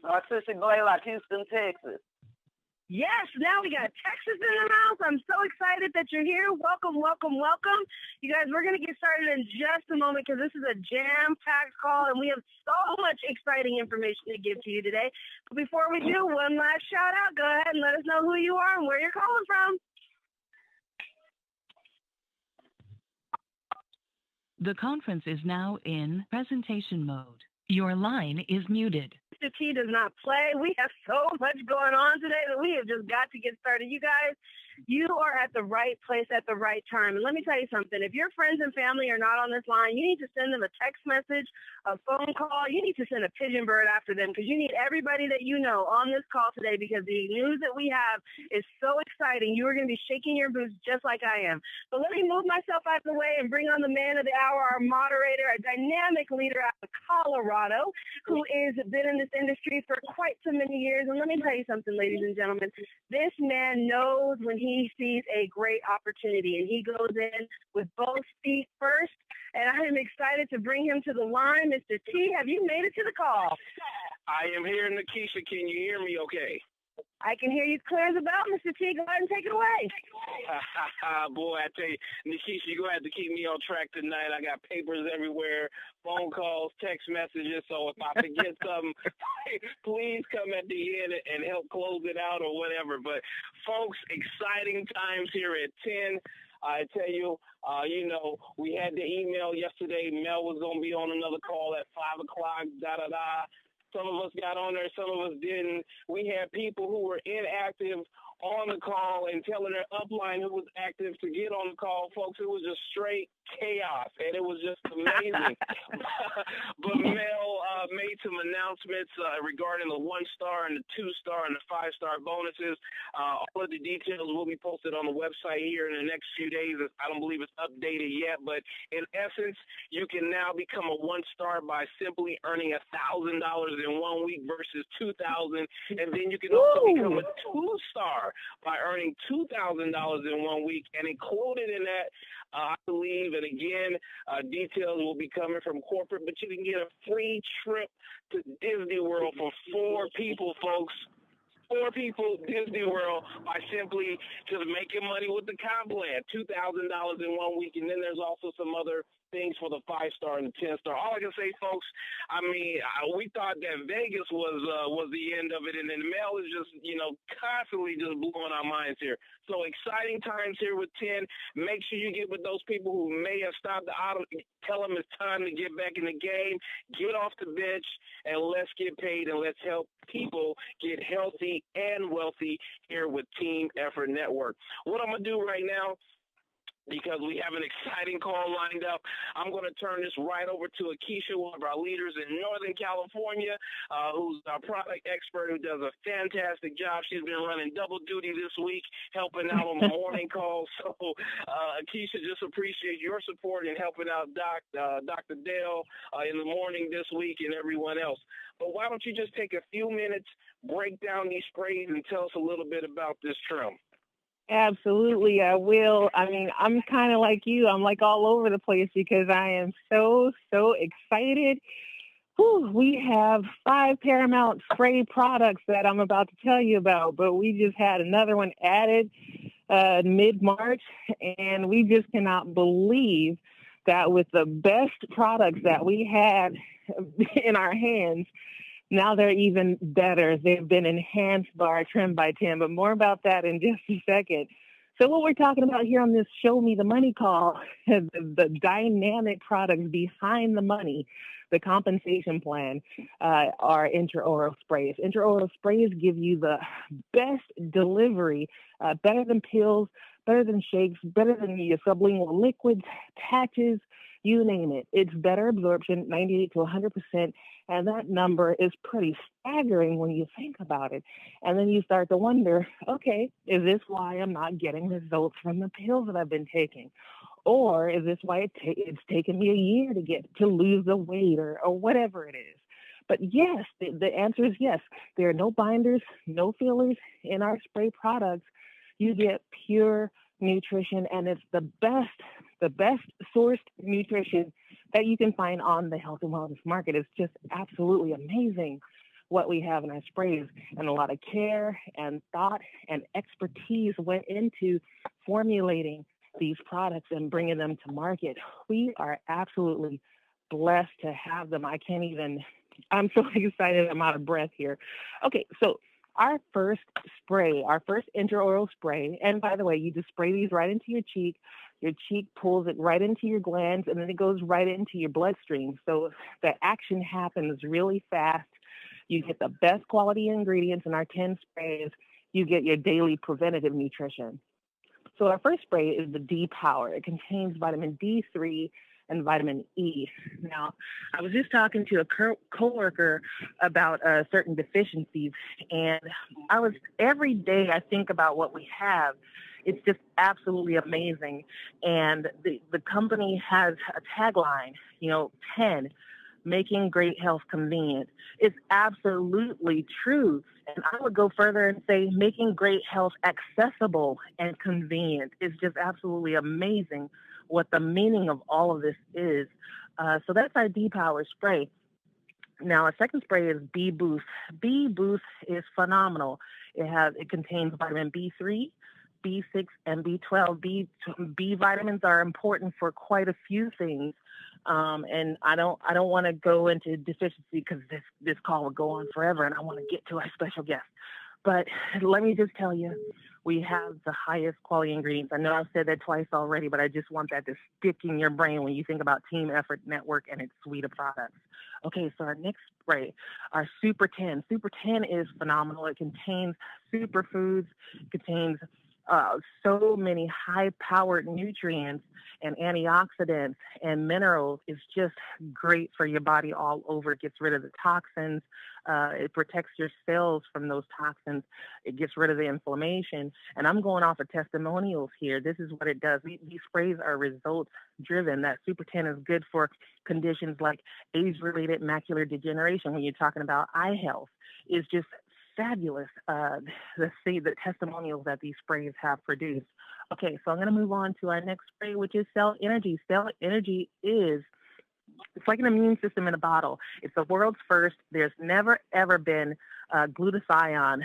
Our sister Blaylock, Houston, Texas. Yes, now we got Texas in the house. I'm so excited that you're here. Welcome, welcome, welcome. You guys, we're going to get started in just a moment because this is a jam-packed call, and we have so much exciting information to give to you today. But before we do, one last shout-out. Go ahead and let us know who you are and where you're calling from. The conference is now in presentation mode. Your line is muted. Mr. T does not play. We have so much going on today that we have just got to get started. You guys, you are at the right place at the right time. And let me tell you something. If your friends and family are not on this line, you need to send them a text message, a phone call. You need to send a pigeon bird after them because you need everybody that you know on this call today because the news that we have is so exciting. You are going to be shaking your boots just like I am. But let me move myself out of the way and bring on the man of the hour, our moderator, a dynamic leader out of Colorado who has been in this industry for quite so many years. And let me tell you something, ladies and gentlemen. This man knows when he sees a great opportunity, and he goes in with both feet first. And I am excited to bring him to the line. Mr. T, have you made it to the call? I am here, Nikisha. Can you hear me okay? I can hear you clear as a bell, Mr. T. Go ahead and take it away. Boy, I tell you, Nikisha, you're going to have to keep me on track tonight. I got papers everywhere, phone calls, text messages. So if I forget something, please come at the end and help close it out or whatever. But, folks, exciting times here at 10. I tell you, we had the email yesterday. Mel was going to be on another call at 5 o'clock, da-da-da. Some of us got on there, some of us didn't. We had people who were inactive on the call and telling their upline who was active to get on the call. Folks, it was just straight chaos, and it was just amazing. But Mel made some announcements regarding the 1-star and the 2-star and the 5-star bonuses. All of the details will be posted on the website here in the next few days. I don't believe it's updated yet, but in essence, you can now become a 1-star by simply earning $1,000 in 1 week versus $2,000, and then you can also become a 2-star by earning $2,000 in 1 week, and included in that, I believe, and again, details will be coming from corporate, but you can get a free trip to Disney World for 4 people, folks. 4 people, Disney World, by simply just making money with the comp plan, $2,000 in 1 week, and then there's also some other things for the 5-star and the 10-star. All I can say, folks, I mean, we thought that Vegas was the end of it, and then Mel is just, constantly just blowing our minds here. So exciting times here with 10. Make sure you get with those people who may have stopped the auto. Tell them it's time to get back in the game. Get off the bench, and let's get paid, and let's help people get healthy and wealthy here with Team Effort Network. What I'm going to do right now, because we have an exciting call lined up, I'm going to turn this right over to Nikisha, one of our leaders in Northern California, who's our product expert who does a fantastic job. She's been running double duty this week, helping out on the morning calls. So, Nikisha, just appreciate your support in helping out Dr. Dale in the morning this week and everyone else. But why don't you just take a few minutes, break down these sprays, and tell us a little bit about this trim? Absolutely, I will. I mean, I'm kind of like you. I'm like all over the place because I am so excited. Whew, we have 5 Paramount spray products that I'm about to tell you about, but we just had another one added mid-March, and we just cannot believe that with the best products that we had in our hands, now they're even better. They've been enhanced by our Trim by 10, but more about that in just a second. So what we're talking about here on this Show Me the Money call, the dynamic products behind the money, the compensation plan, are intraoral sprays. Intraoral sprays give you the best delivery, better than pills, better than shakes, better than your sublingual liquids, patches, you name it. It's better absorption, 98 to 100%, and that number is pretty staggering when you think about it. And then you start to wonder, okay, is this why I'm not getting results from the pills that I've been taking? Or is this why it's taken me a year to lose the weight or whatever it is? But yes, the answer is yes. There are no binders, no fillers in our spray products. You get pure nutrition, and it's the best sourced nutrition that you can find on the health and wellness market. It's just absolutely amazing. what we have in our sprays. And a lot of care and thought and expertise went into formulating these products and bringing them to market. We are absolutely blessed to have them. I'm so excited. I'm out of breath here. Okay, so our first spray, our first intraoral spray, and by the way, you just spray these right into your cheek pulls it right into your glands, and then it goes right into your bloodstream. So the action happens really fast. You get the best quality ingredients in our 10 sprays. You get your daily preventative nutrition. So our first spray is the D Power. It contains vitamin D3 and vitamin E. Now, I was just talking to a coworker about certain deficiencies, and every day I think about what we have. It's just absolutely amazing. And the company has a tagline, 10, making great health convenient. It's absolutely true. And I would go further and say making great health accessible and convenient is just absolutely amazing what the meaning of all of this is. So that's our D-Power spray. Now, our second spray is B Boost. B Boost is phenomenal. It contains vitamin B3, B6, and B12. B vitamins are important for quite a few things. And I don't want to go into deficiency because this call will go on forever, and I want to get to our special guest. But let me just tell you, we have the highest quality ingredients. I know I've said that twice already, but I just want that to stick in your brain when you think about Team Effort Network and its suite of products. Okay, so our next spray, our Super 10. Super 10 is phenomenal. It contains superfoods, contains so many high-powered nutrients and antioxidants and minerals. Is just great for your body all over. It gets rid of the toxins. It protects your cells from those toxins. It gets rid of the inflammation. And I'm going off of testimonials here. This is what it does. These sprays are results-driven. That Super 10 is good for conditions like age-related macular degeneration. When you're talking about eye health, is just fabulous. The testimonials that these sprays have produced. Okay, so I'm going to move on to our next spray, which is Cell Energy. Cell Energy it's like an immune system in a bottle. It's the world's first. There's never, ever been glutathione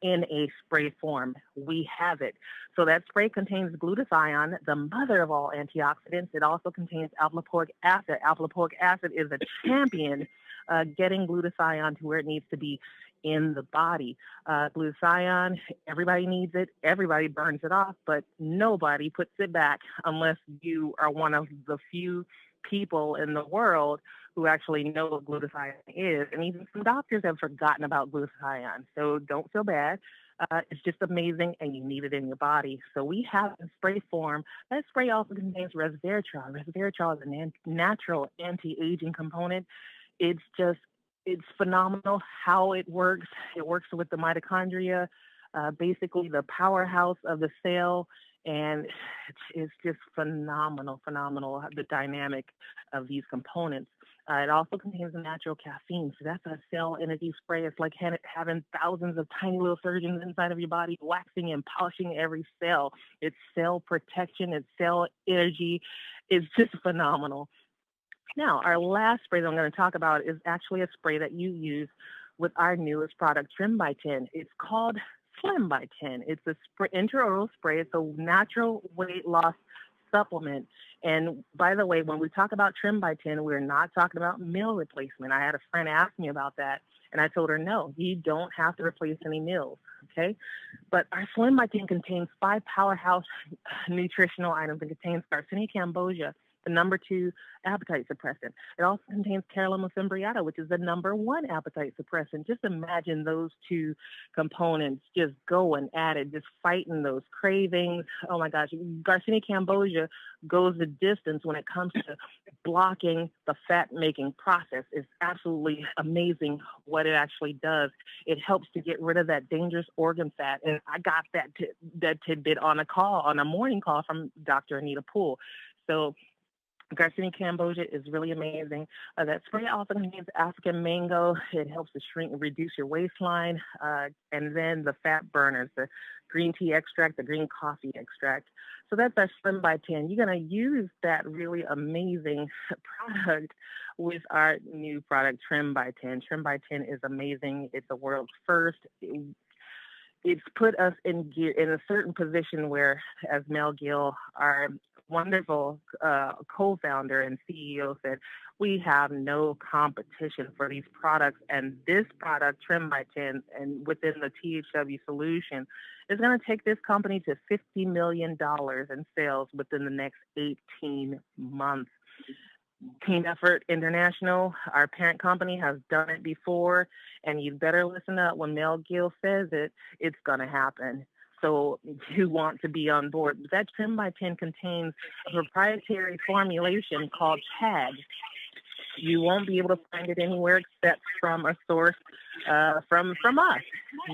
in a spray form. We have it. So that spray contains glutathione, the mother of all antioxidants. It also contains alpha-lipoic acid. Alpha-lipoic acid is a champion getting glutathione to where it needs to be in the body. Glutathione, everybody needs it. Everybody burns it off, but nobody puts it back unless you are one of the few people in the world who actually know what glutathione is. And even some doctors have forgotten about glutathione. So don't feel bad. It's just amazing, and you need it in your body. So we have a spray form. That spray also contains resveratrol. Resveratrol is a natural anti-aging component. It's phenomenal how it works. It works with the mitochondria, basically the powerhouse of the cell, and it's just phenomenal, the dynamic of these components. It also contains natural caffeine, so that's a Cell Energy spray. It's like having thousands of tiny little surgeons inside of your body, waxing and polishing every cell. It's cell protection, it's cell energy. It's just phenomenal. Now, our last spray that I'm going to talk about is actually a spray that you use with our newest product, Trim by 10. It's called Slim by 10. It's a intraoral spray. It's a natural weight loss supplement. And by the way, when we talk about Trim by 10, we're not talking about meal replacement. I had a friend ask me about that, and I told her, no, you don't have to replace any meals, okay? But our Slim by 10 contains 5 powerhouse nutritional items. It contains Garcinia cambogia, the number 2 appetite suppressant. It also contains Carolina fimbriata, which is the number 1 appetite suppressant. Just imagine those 2 components just going at it, just fighting those cravings. Oh my gosh, Garcinia cambogia goes the distance when it comes to blocking the fat-making process. It's absolutely amazing what it actually does. It helps to get rid of that dangerous organ fat. And I got that tidbit on a morning call from Dr. Anita Poole. So Garcinia cambogia is really amazing. That spray also contains African mango. It helps to reduce your waistline. And then the fat burners, the green tea extract, the green coffee extract. So that's our Slim by 10. You're going to use that really amazing product with our new product, Trim by 10. Trim by 10 is amazing. It's the world's first. It's put us in a certain position where, as Mel Gill, our wonderful co-founder and CEO, said, we have no competition for these products. And this product, Trim by 10, and within the THW solution, is going to take this company to $50 million in sales within the next 18 months. Team Effort International, our parent company, has done it before, and you better listen up. When Mel Gill says it, it's going to happen. So you want to be on board. That Trim by 10 contains a proprietary formulation called TAG. You won't be able to find it anywhere except from a source from us.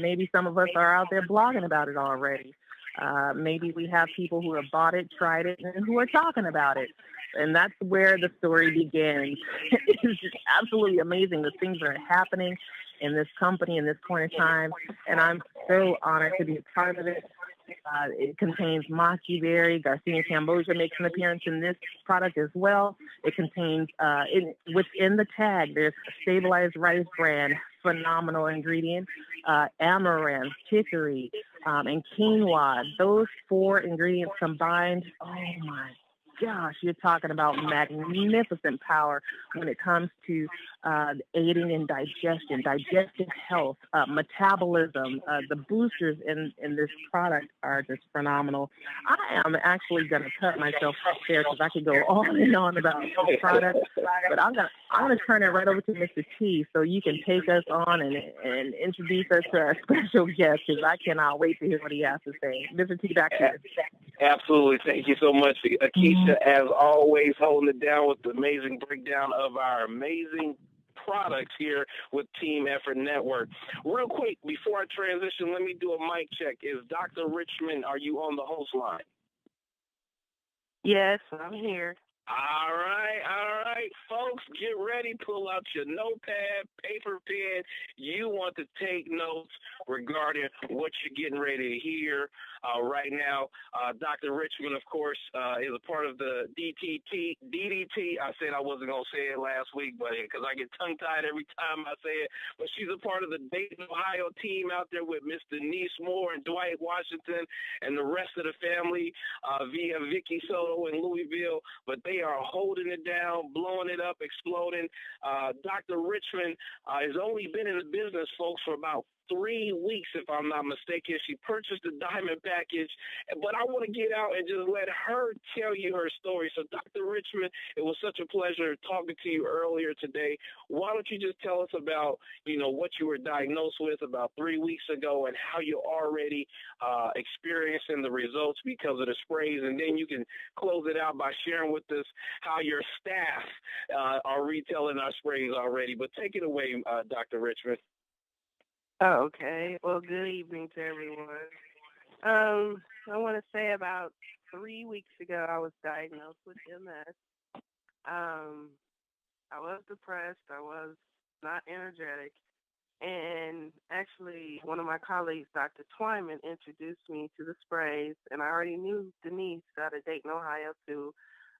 Maybe some of us are out there blogging about it already. Maybe we have people who have bought it, tried it, and who are talking about it. And that's where the story begins. It's just absolutely amazing the things that are happening in this company in this point in time. And I'm so honored to be a part of it. It contains machi berry. Garcinia Cambogia makes an appearance in this product as well. It contains, within the tag, there's stabilized rice bran, phenomenal ingredient, amaranth, chicory, and quinoa. Those 4 ingredients combined, oh my gosh, you're talking about magnificent power when it comes to aiding in digestion, digestive health, metabolism. The boosters in this product are just phenomenal. I am actually going to cut myself up there because I could go on and on about this product, but I'm gonna turn it right over to Mr. T so you can take us on and introduce us to our special guest, because I cannot wait to hear what he has to say. Mr. T, back to you. Absolutely. Thank you so much, Nikisha, as always, holding it down with the amazing breakdown of our amazing products here with Team Effort Network. Real quick, before I transition, let me do a mic check. Is Dr. Richmond, are you on the host line? Yes, I'm here. All right, folks, get ready. Pull out your notepad, paper, pen. You want to take notes regarding what you're getting ready to hear right now. Dr. Richmond, of course, is a part of the DDT. I said I wasn't going to say it last week, but because I get tongue-tied every time I say it. But she's a part of the Dayton, Ohio team out there with Miss Denise Moore and Dwight Washington and the rest of the family via Vicky Soto in Louisville. But they are holding it down, blowing it up, exploding. Dr. Richmond has only been in the business, folks, for about 3 weeks, if I'm not mistaken. She purchased the diamond package, but I want to get out and just let her tell you her story. So, Dr. Richmond, it was such a pleasure talking to you earlier today. Why don't you just tell us about, what you were diagnosed with about 3 weeks ago and how you're already experiencing the results because of the sprays, and then you can close it out by sharing with us how your staff are retailing our sprays already. But take it away, Dr. Richmond. Oh, okay. Well, good evening to everyone. I want to say about 3 weeks ago, I was diagnosed with MS. I was depressed. I was not energetic. And actually, one of my colleagues, Dr. Twyman, introduced me to the sprays. And I already knew Denise out of Dayton, Ohio, through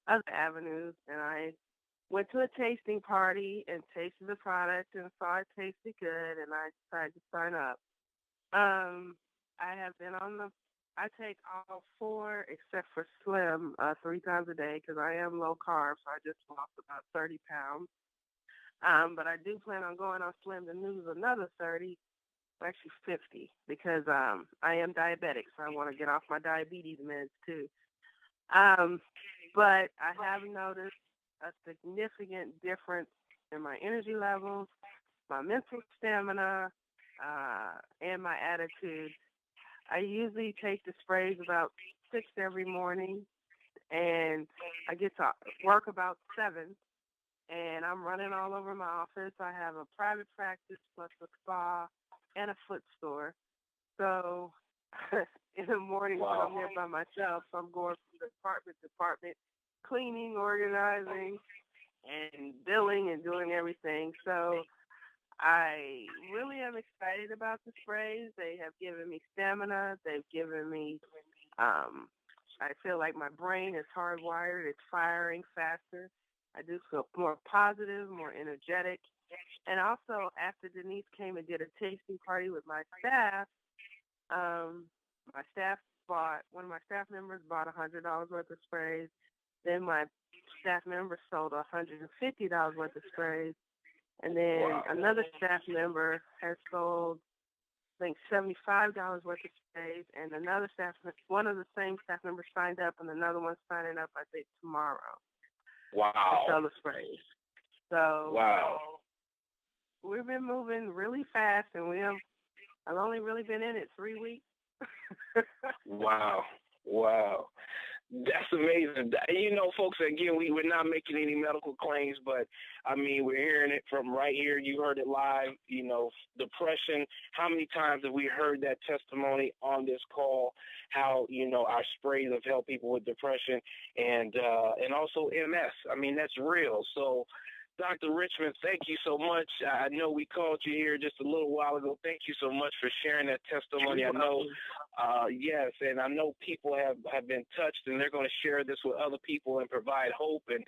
other avenues. And I went to a tasting party and tasted the product and saw it tasted good, and I decided to sign up. I take all 4 except for Slim 3 times a day because I am low carb, so I just lost about 30 pounds. But I do plan on going on Slim to lose another 30, actually 50, because I am diabetic, so I want to get off my diabetes meds too. But I have noticed a significant difference in my energy levels, my mental stamina, and my attitude. I usually take the sprays about 6 every morning, and I get to work about 7, and I'm running all over my office. I have a private practice plus a spa and a foot store. So in the morning when I'm there by myself, I'm going from department to department, cleaning, organizing, and billing and doing everything. So I really am excited about the sprays. They have given me stamina. They've given me I feel like my brain is hardwired. It's firing faster. I do feel more positive, more energetic. And also, after Denise came and did a tasting party with my staff, my staff one of my staff members bought $100 worth of sprays. Then my staff member sold $150 worth of sprays. And then another staff member has sold, I think, $75 worth of sprays. And one of the same staff members signed up, and another one signing up, I think, tomorrow. Wow. To sell the sprays. So we've been moving really fast, and I've only really been in it 3 weeks. Wow. That's amazing. You know, folks, again, we're not making any medical claims, but, I mean, we're hearing it from right here. You heard it live, you know, depression. How many times have we heard that testimony on this call, how, you know, our sprays have helped people with depression and also MS. I mean, that's real. So, Dr. Richmond, thank you so much. I know we called you here just a little while ago. Thank you so much for sharing that testimony. I know, yes, and I know people have been touched, and they're going to share this with other people and provide hope. And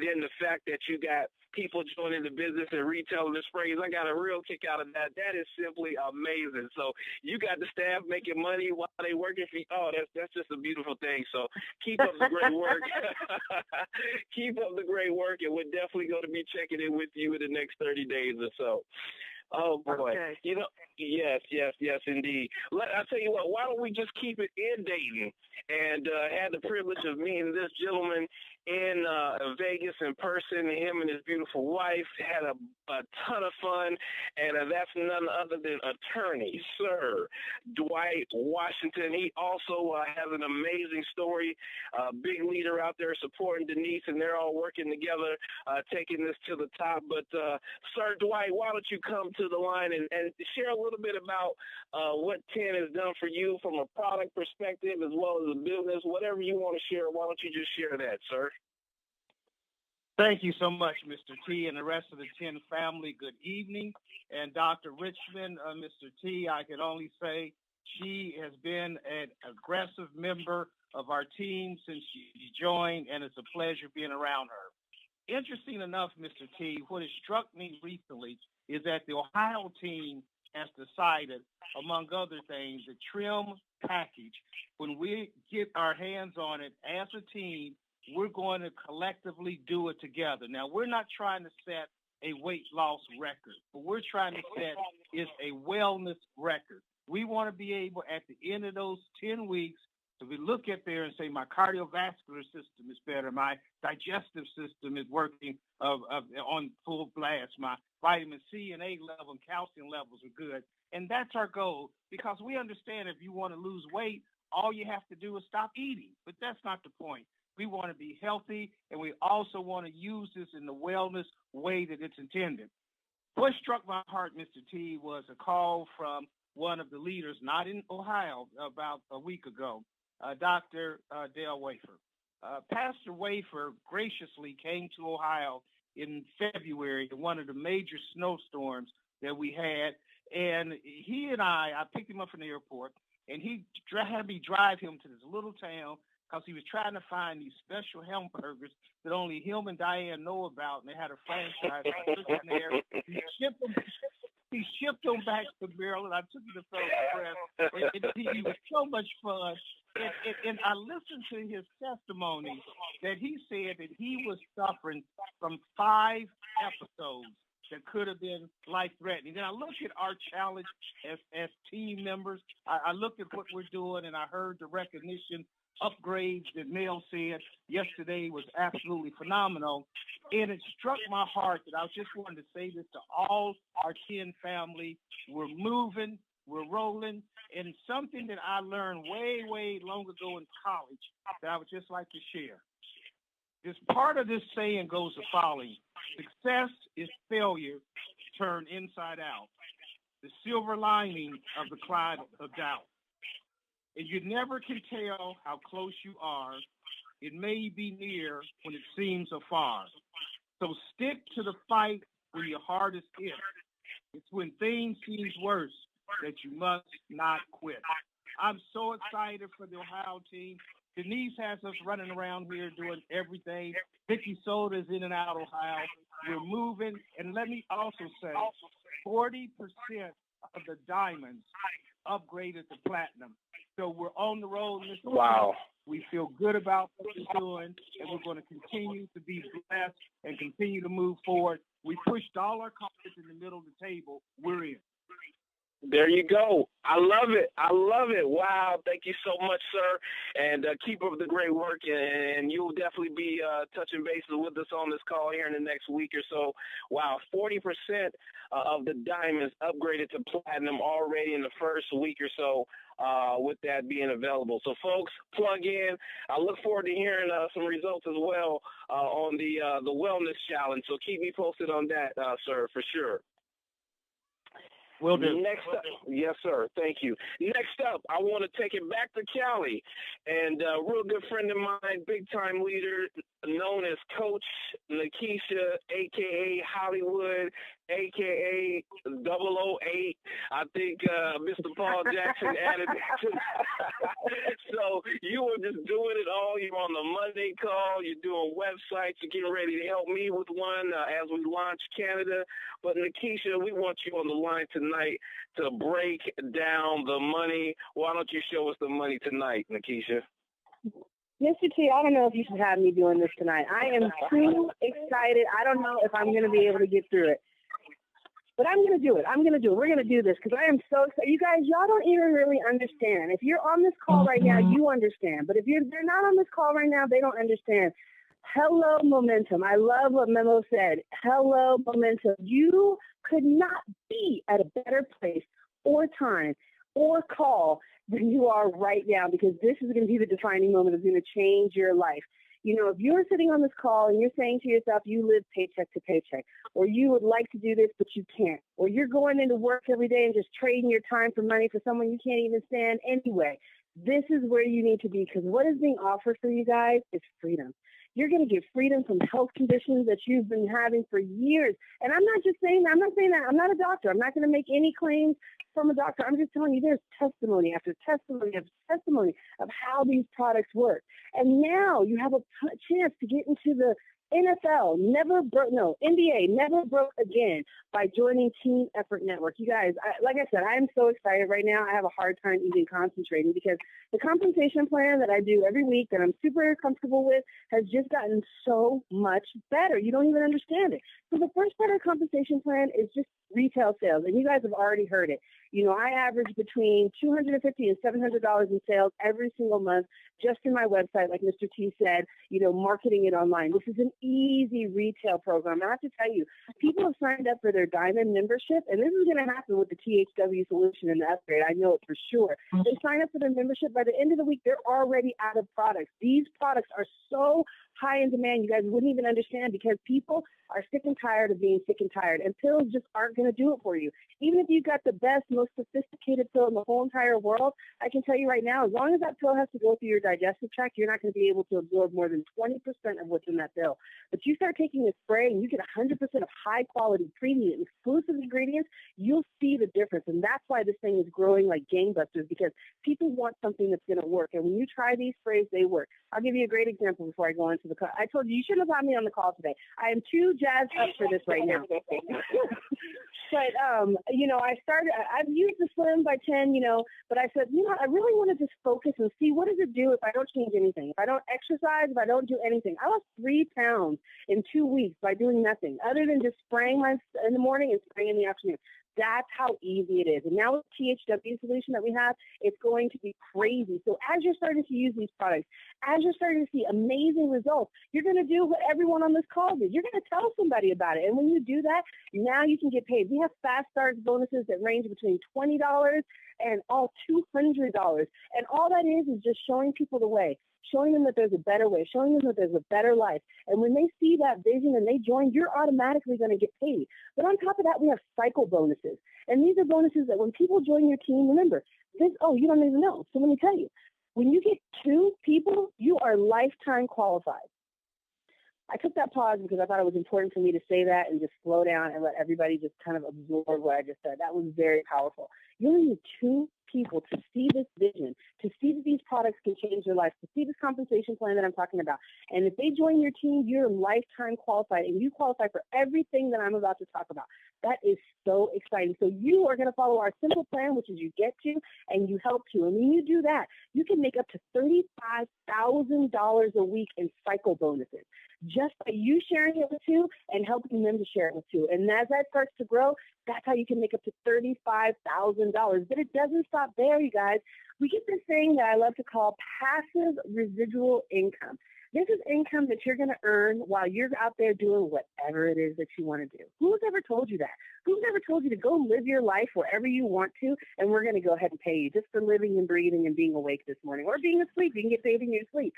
then the fact that you got people joining the business and retailing the sprays, I got a real kick out of that. That is simply amazing. So you got the staff making money while they working for you. Oh, that's just a beautiful thing. So keep up the great work. Keep up the great work, and we're definitely going to be checking in with you in the next 30 days or so. Oh, boy. Okay. You know, yes, indeed. I'll tell you what, why don't we just keep it in Dayton? And had the privilege of meeting this gentleman in Vegas in person. Him and his beautiful wife had a ton of fun, and that's none other than attorney, Sir Dwight Washington. He also has an amazing story, big leader out there supporting Denise, and they're all working together, taking this to the top. But, Sir Dwight, why don't you come to the line and share a little bit about what 10 has done for you from a product perspective as well as a business, whatever you want to share. Why don't you just share that, sir? Thank you so much, Mr. T, and the rest of the 10 family. Good evening. And Dr. Richmond, Mr. T, I can only say she has been an aggressive member of our team since she joined, and it's a pleasure being around her. Interesting enough, Mr. T, what has struck me recently is that the Ohio team has decided, among other things, the trim package. When we get our hands on it as a team, we're going to collectively do it together. Now, we're not trying to set a weight loss record. What we're trying to set is a wellness record. We want to be able, at the end of those 10 weeks, to look at there and say, my cardiovascular system is better, my digestive system is working on full blast, my vitamin C and A level and calcium levels are good. And that's our goal, because we understand if you want to lose weight, all you have to do is stop eating. But that's not the point. We want to be healthy, and we also want to use this in the wellness way that it's intended. What struck my heart, Mr. T, was a call from one of the leaders, not in Ohio, about a week ago, Dr. Dale Wafer. Pastor Wafer graciously came to Ohio in February in one of the major snowstorms that we had, and he and I picked him up from the airport, and he had me drive him to this little town because he was trying to find these special hamburgers that only him and Diane know about, and they had a franchise. I took him there. He shipped them back to Maryland. I took him to Federal Express. It was so much fun. And I listened to his testimony that he said that he was suffering from 5 episodes that could have been life-threatening. Then I look at our challenge as team members. I look at what we're doing, and I heard the recognition upgrades that Mel said yesterday was absolutely phenomenal. And it struck my heart that I just wanted to say this to all our 10 family. We're moving, we're rolling, and something that I learned way, way long ago in college that I would just like to share. This part of this saying goes the following: success is failure turned inside out, the silver lining of the cloud of doubt. And you never can tell how close you are. It may be near when it seems afar. So stick to the fight when your heart is hit. It's when things seem worse that you must not quit. I'm so excited for the Ohio team. Denise has us running around here doing everything. Vicky Soda is in and out of Ohio. We're moving. And let me also say, 40% of the diamonds upgraded to platinum. So we're on the road, Mr. Wow. We feel good about what we're doing, and we're going to continue to be blessed and continue to move forward. We pushed all our cards in the middle of the table. We're in. There you go. I love it. I love it. Wow. Thank you so much, sir. And keep up the great work. And you'll definitely be touching bases with us on this call here in the next week or so. Wow. 40% of the diamonds upgraded to platinum already in the first week or so with that being available. So, folks, plug in. I look forward to hearing some results as well on the wellness challenge. So keep me posted on that, sir, for sure. Will do. Next up, yes, sir. Thank you. Next up, I want to take it back to Cali, and a real good friend of mine, big-time leader, known as Coach Nikisha, a.k.a. Hollywood, a.k.a. 008. I think Mr. Paul Jackson added to So you were just doing it all. You're on the Monday call. You're doing websites. You're getting ready to help me with one as we launch Canada. But, Nikisha, we want you on the line tonight to break down the money. Why don't you show us the money tonight, Nikisha? Mr. T, I don't know if you should have me doing this tonight. I am too excited. I don't know if I'm going to be able to get through it. But I'm going to do it. We're going to do this because I am so excited. You guys, y'all don't even really understand. If you're on this call right now, you understand. But if they're not on this call right now, they don't understand. Hello, momentum. I love what Memo said. Hello, momentum. You could not be at a better place or time or call than you are right now, because this is going to be the defining moment that's going to change your life. You know, if you're sitting on this call and you're saying to yourself, you live paycheck to paycheck, or you would like to do this, but you can't, or you're going into work every day and just trading your time for money for someone you can't even stand anyway, this is where you need to be, because what is being offered for you guys is freedom. You're going to get freedom from health conditions that you've been having for years. And I'm not just saying that. I'm not saying that. I'm not a doctor. I'm not going to make any claims from a doctor. I'm just telling you there's testimony after testimony after testimony of how these products work. And now you have a chance to get into the NFL, NBA, never broke again by joining Team Effort Network. You guys, like I said, I am so excited right now. I have a hard time even concentrating because the compensation plan that I do every week that I'm super comfortable with has just gotten so much better. You don't even understand it. So the first part of the compensation plan is just retail sales, and you guys have already heard it. You know, I average between $250 and $700 in sales every single month just in my website, like Mr. T said, you know, marketing it online. This is an easy retail program. I have to tell you, people have signed up for their Diamond membership, and this is going to happen with the THW solution and the upgrade. I know it for sure. They sign up for their membership. By the end of the week, they're already out of products. These products are so high in demand, you guys wouldn't even understand, because people are sick and tired of being sick and tired, and pills just aren't going to do it for you. Even if you've got the best, most sophisticated pill in the whole entire world, I can tell you right now, as long as that pill has to go through your digestive tract, you're not going to be able to absorb more than 20% of what's in that pill. But you start taking a spray and you get 100% of high-quality, premium, exclusive ingredients, you'll see the difference. And that's why this thing is growing like gangbusters, because people want something that's going to work. And when you try these sprays, they work. I'll give you a great example before I go into the call. I told you shouldn't have had me on the call today. I am too jazzed up for this right now. But, you know, I've used the Slim by 10, you know, but I said, you know, I really want to just focus and see what does it do if I don't change anything, if I don't exercise, if I don't do anything. I lost 3 pounds in 2 weeks by doing nothing other than just spraying in the morning and spraying in the afternoon. That's how easy it is. And now with the THW solution that we have, it's going to be crazy. So as you're starting to use these products, as you're starting to see amazing results, you're going to do what everyone on this call did. You're going to tell somebody about it. And when you do that, now you can get paid. We have fast starts bonuses that range between $20 and all $200. And all that is just showing people the way, showing them that there's a better way, showing them that there's a better life. And when they see that vision and they join, you're automatically going to get paid. But on top of that, we have cycle bonuses. And these are bonuses that when people join your team, remember, you don't even know. So let me tell you, when you get 2 people, you are lifetime qualified. I took that pause because I thought it was important for me to say that and just slow down and let everybody just kind of absorb what I just said. That was very powerful. You only need 2 people to see this vision, to see that these products can change their life, to see this compensation plan that I'm talking about. And if they join your team, you're lifetime qualified, and you qualify for everything that I'm about to talk about. That is so exciting. So you are going to follow our simple plan, which is you get to and you help to. And when you do that, you can make up to $35,000 a week in cycle bonuses just by you sharing it with two and helping them to share it with two. And as that starts to grow, that's how you can make up to $35,000. But it doesn't stop there, you guys. We get this thing that I love to call passive residual income. This is income that you're going to earn while you're out there doing whatever it is that you want to do. Who's ever told you that? Who's ever told you to go live your life wherever you want to, and we're going to go ahead and pay you just for living and breathing and being awake this morning, or being asleep? You can get paid in your sleep.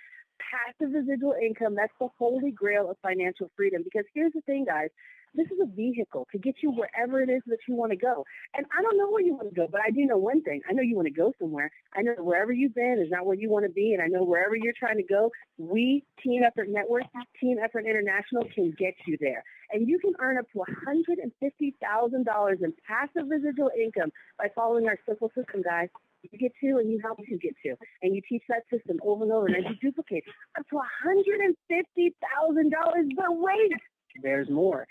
Passive residual income, that's the holy grail of financial freedom. Because here's the thing, guys. This is a vehicle to get you wherever it is that you want to go. And I don't know where you want to go, but I do know one thing. I know you want to go somewhere. I know that wherever you've been is not where you want to be, and I know wherever you're trying to go, we, Team Effort Network, Team Effort International, can get you there. And you can earn up to $150,000 in passive residual income by following our simple system, guys. You get to and you help you get to. And you teach that system over and over, and as you duplicate, up to $150,000. But wait, there's more.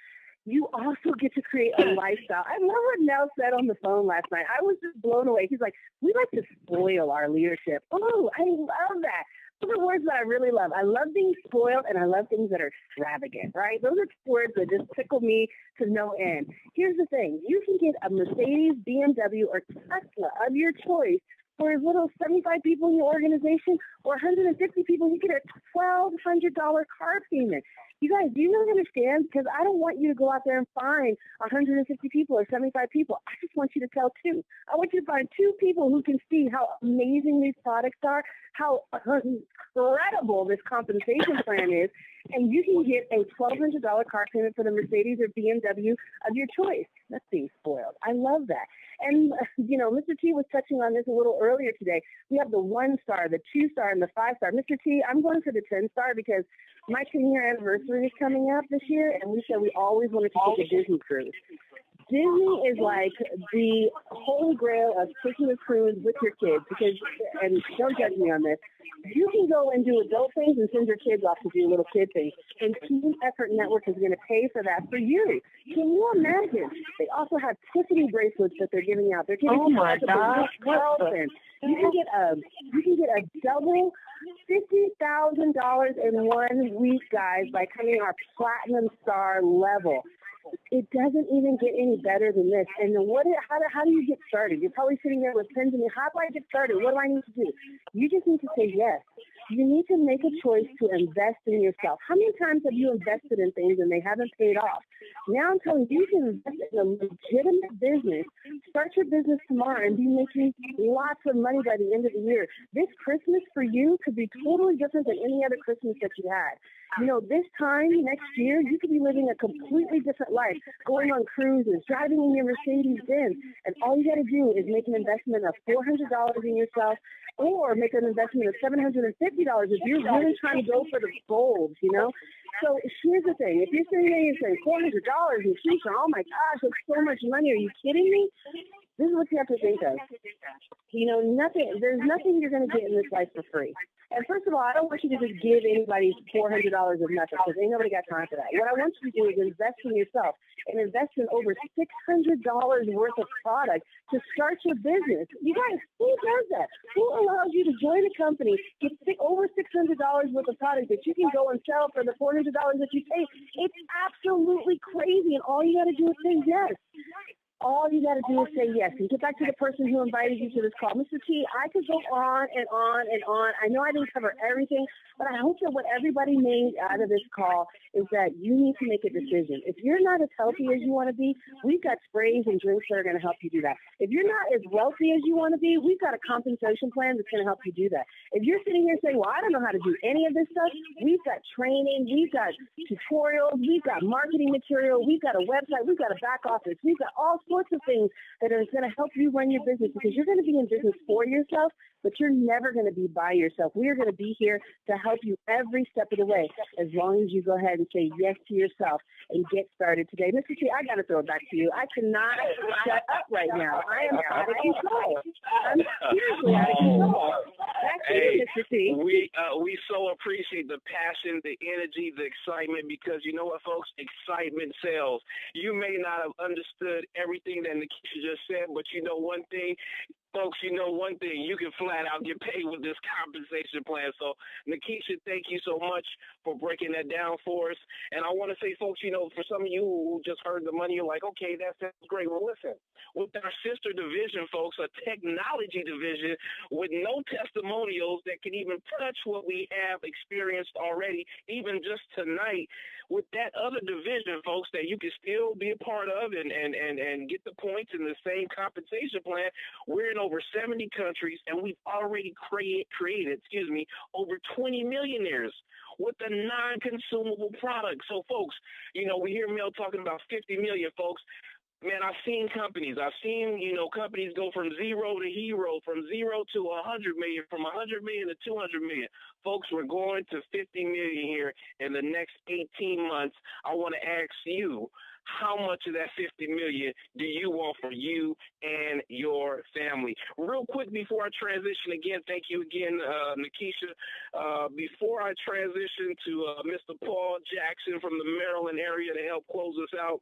You also get to create a lifestyle. I love what Nell said on the phone last night. I was just blown away. He's like, we like to spoil our leadership. Oh, I love that. Those are words that I really love. I love being spoiled, and I love things that are extravagant, right? Those are words that just tickle me to no end. Here's the thing. You can get a Mercedes, BMW, or Tesla of your choice for as little as 75 people in your organization, or 150 people. You get a $1,200 car payment. You guys, do you really understand? Because I don't want you to go out there and find 150 people or 75 people. I just want you to tell two. I want you to find two people who can see how amazing these products are, how incredible this compensation plan is, and you can get a $1,200 car payment for the Mercedes or BMW of your choice. That's being spoiled. I love that. And, you know, Mr. T was touching on this a little earlier today. We have the 1-star, the 2-star, and the 5-star. Mr. T, I'm going for the 10-star because my 10-year anniversary is coming up this year, and we said we always wanted to take a Disney cruise. Disney is like the holy grail of taking a cruise with your kids because, and don't judge me on this, you can go and do adult things and send your kids off to do little kid things. And Team Effort Network is going to pay for that for you. Can you imagine? They also have Tiffany bracelets that they're giving out. They're giving Oh my God! You can get a double $50,000 in 1 week, guys, by coming our Platinum Star level. It doesn't even get any better than this. And then how do you get started? You're probably sitting there with pens and how do I get started? What do I need to do? You just need to say yes. You need to make a choice to invest in yourself. How many times have you invested in things and they haven't paid off? Now I'm telling you, you can invest in a legitimate business. Start your business tomorrow and be making lots of money by the end of the year. This Christmas for you could be totally different than any other Christmas that you had. You know, this time next year, you could be living a completely different life, going on cruises, driving in your Mercedes-Benz, and all you got to do is make an investment of $400 in yourself, or make an investment of $750 if you're really trying to go for the gold, you know? So here's the thing. If you're sitting there and saying $400 in future, oh my gosh, that's so much money. Are you kidding me? This is what you have to think of. You know, there's nothing you're going to get in this life for free. And first of all, I don't want you to just give anybody $400 of nothing because ain't nobody got time for that. What I want you to do is invest in yourself and invest in over $600 worth of product to start your business. You guys, who does that? Who allows you to join a company, get over $600 worth of product that you can go and sell for the $400 that you pay? It's absolutely crazy, and all you got to do is say yes. All you got to do is say yes. And get back to the person who invited you to this call. Mr. T, I could go on and on and on. I know I didn't cover everything, but I hope that what everybody made out of this call is that you need to make a decision. If you're not as healthy as you want to be, we've got sprays and drinks that are going to help you do that. If you're not as wealthy as you want to be, we've got a compensation plan that's going to help you do that. If you're sitting here saying, well, I don't know how to do any of this stuff, we've got training, we've got tutorials, we've got marketing material, we've got a website, we've got a back office, we've got all sorts of things that are going to help you run your business, because you're going to be in business for yourself, but you're never going to be by yourself. We are going to be here to help you every step of the way, as long as you go ahead and say yes to yourself and get started today. Mr. T, I got to throw it back to you. I cannot shut up right now. I am out of control. I'm seriously out of control. Hey, Mr. T. we so appreciate the passion, the energy, the excitement, because you know what, folks? Excitement sells. You may not have understood everything that Nikisha just said, but you know one thing, folks, you know one thing, you can flat out get paid with this compensation plan. So, Nikisha, thank you so much for breaking that down for us. And I want to say, folks, you know, for some of you who just heard the money, you're like, okay, that sounds great. Well, listen, with our sister division, folks, a technology division with no testimonials that can even touch what we have experienced already, even just tonight, with that other division, folks, that you can still be a part of and get the points in the same compensation plan. We're in over 70 countries, and we've already created, over 20 millionaires with a non-consumable product. So, folks, you know, we hear Mel talking about 50 million, folks. Man, I've seen companies. Companies go from zero to hero, from 0 to 100 million, from 100 million to 200 million. Folks, we're going to 50 million here in the next 18 months. I want to ask you, how much of that 50 million do you want for you and your family? Real quick before I transition again, thank you again, Nikisha. Before I transition to Mr. Paul Jackson from the Maryland area to help close us out,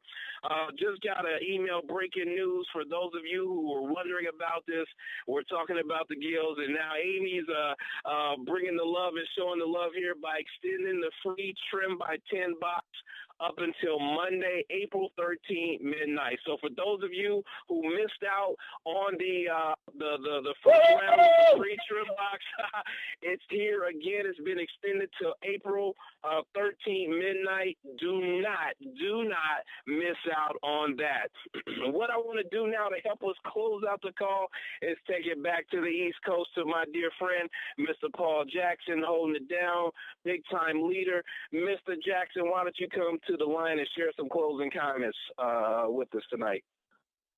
just got an email breaking news for those of you who were wondering about this. We're talking about the Gills, and now Amy's bringing the love and showing the love here by extending the free trim by 10 box up until Monday, April 13th, midnight. So for those of you who missed out on the first round of the free trim box, it's here again. It's been extended to April 13th, midnight. Do not miss out on that. What I want to do now to help us close out the call is take it back to the East Coast to my dear friend, Mr. Paul Jackson, holding it down, big-time leader. Mr. Jackson, why don't you come to the line and share some closing comments with us tonight?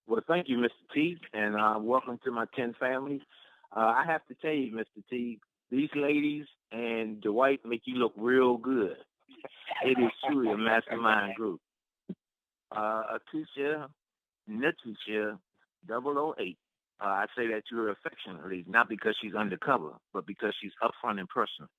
Well, thank you, Mr. T, and welcome to my 10 family. I have to tell you, Mr. T, these ladies and Dwight make you look real good. It is truly a mastermind group. Nikisha 008. I say that to her affectionately, not because she's undercover, but because she's upfront and personal.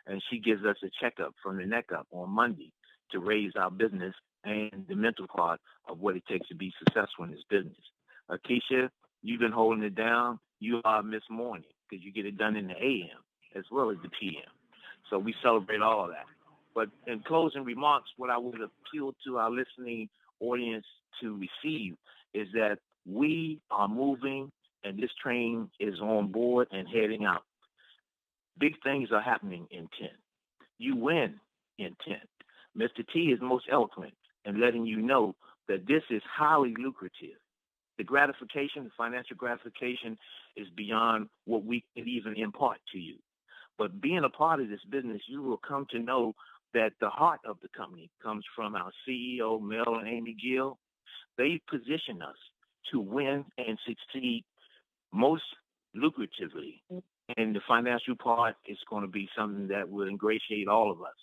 And she gives us a checkup from the neck up on Monday to raise our business and the mental part of what it takes to be successful in this business. Keisha, you've been holding it down. You are Miss Morning because you get it done in the AM as well as the PM. So we celebrate all of that. But in closing remarks, what I would appeal to our listening audience to receive is that we are moving and this train is on board and heading out. Big things are happening in 10. You win in 10. Mr. T is most eloquent in letting you know that this is highly lucrative. The gratification, the financial gratification, is beyond what we can even impart to you. But being a part of this business, you will come to know that the heart of the company comes from our CEO, Mel and Amy Gill. They position us to win and succeed most lucratively. And the financial part is going to be something that will ingratiate all of us.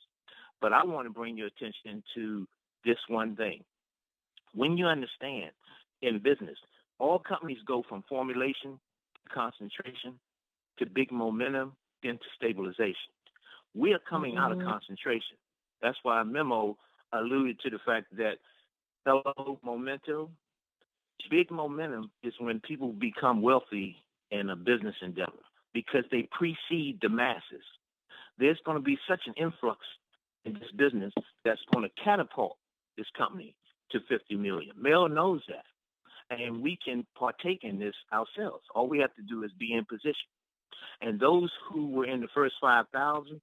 But I want to bring your attention to this one thing. When you understand in business, all companies go from formulation to concentration to big momentum, then to stabilization. We are coming out of concentration. That's why a memo alluded to the fact that hello, momentum. Big momentum is when people become wealthy in a business endeavor because they precede the masses. There's going to be such an influx in this business that's going to catapult this company to 50 million. Mel knows that. And we can partake in this ourselves. All we have to do is be in position. And those who were in the first 5,000,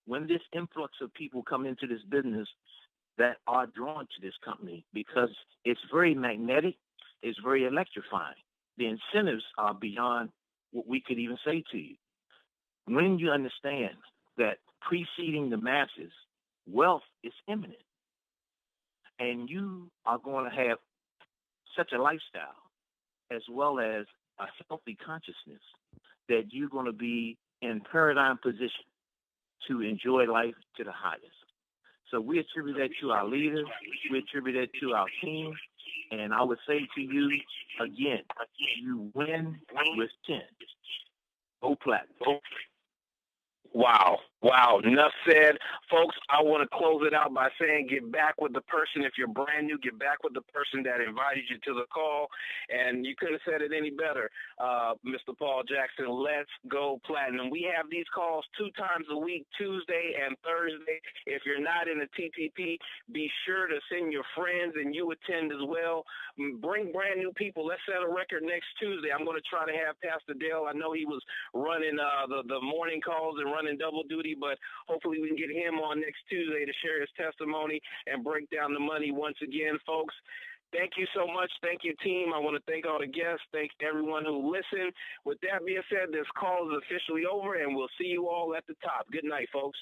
when this influx of people come into this business that are drawn to this company because it's very magnetic, it's very electrifying. The incentives are beyond what we could even say to you. When you understand that preceding the masses, wealth is imminent, and you are going to have such a lifestyle as well as a healthy consciousness that you're going to be in paradigm position to enjoy life to the highest. So we attribute that to our leaders, we attribute that to our team, and I would say to you again, you win with 10. Go platinum. Wow. Wow. Enough said. Folks, I want to close it out by saying get back with the person. If you're brand new, get back with the person that invited you to the call. And you couldn't have said it any better, Mr. Paul Jackson. Let's go platinum. We have these calls 2 times a week, Tuesday and Thursday. If you're not in the TPP, be sure to send your friends and you attend as well. Bring brand new people. Let's set a record next Tuesday. I'm going to try to have Pastor Dale. I know he was running the morning calls and running double duty, but hopefully we can get him on next Tuesday to share his testimony and break down the money once again, folks. Thank you so much. Thank you, team. I want to thank all the guests. Thank everyone who listened. With that being said, this call is officially over, and we'll see you all at the top. Good night, folks.